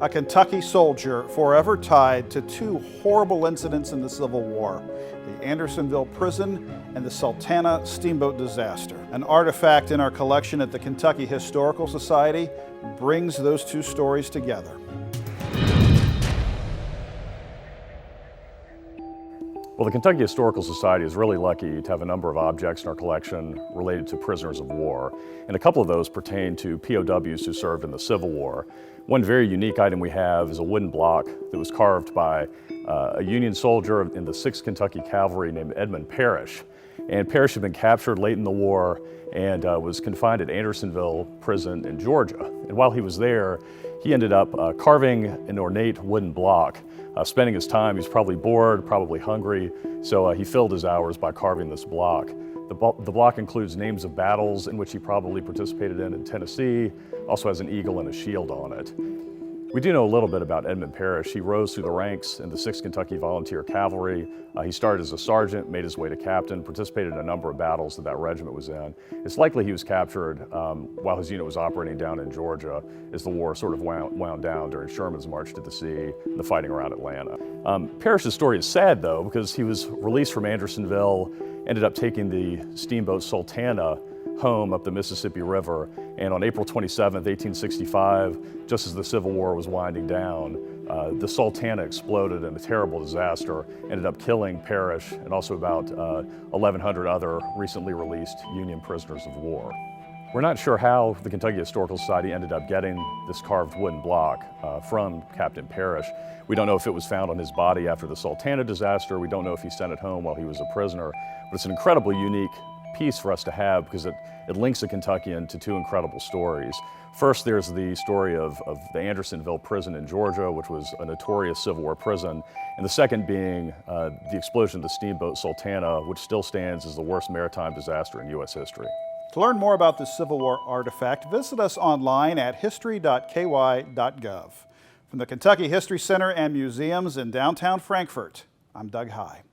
a Kentucky soldier forever tied to two horrible incidents in the Civil War, the Andersonville prison and the Sultana Steamboat disaster. An artifact in our collection at the Kentucky Historical Society brings those two stories together. Well, the Kentucky Historical Society is really lucky to have a number of objects in our collection related to prisoners of war, and a couple of those pertain to POWs who served in the Civil War. One very unique item we have is a wooden block that was carved by a Union soldier in the 6th Kentucky Cavalry named Edmund Parrish. And Parrish had been captured late in the war and was confined at Andersonville prison in Georgia. And while he was there, he ended up carving an ornate wooden block. Spending his time, he was probably bored, probably hungry, so he filled his hours by carving this block. The block includes names of battles in which he probably participated in Tennessee, also has an eagle and a shield on it. We do know a little bit about Edmund Parrish. He rose through the ranks in the 6th Kentucky Volunteer Cavalry. He started as a sergeant, made his way to captain, participated in a number of battles that regiment was in. It's likely he was captured while his unit was operating down in Georgia as the war sort of wound down during Sherman's march to the sea and the fighting around Atlanta. Parrish's story is sad, though, because he was released from Andersonville, ended up taking the steamboat Sultana home up the Mississippi River, and on April 27, 1865, just as the Civil War was winding down, the Sultana exploded in a terrible disaster, ended up killing Parrish and also about 1,100 other recently released Union prisoners of war. We're not sure how the Kentucky Historical Society ended up getting this carved wooden block from Captain Parrish. We don't know if it was found on his body after the Sultana disaster. We don't know if he sent it home while he was a prisoner, but it's an incredibly unique piece for us to have because it links a Kentuckian to two incredible stories. First, there's the story of the Andersonville prison in Georgia, which was a notorious Civil War prison, and the second being the explosion of the steamboat Sultana, which still stands as the worst maritime disaster in U.S. history. To learn more about this Civil War artifact, visit us online at history.ky.gov. From the Kentucky History Center and Museums in downtown Frankfort, I'm Doug High.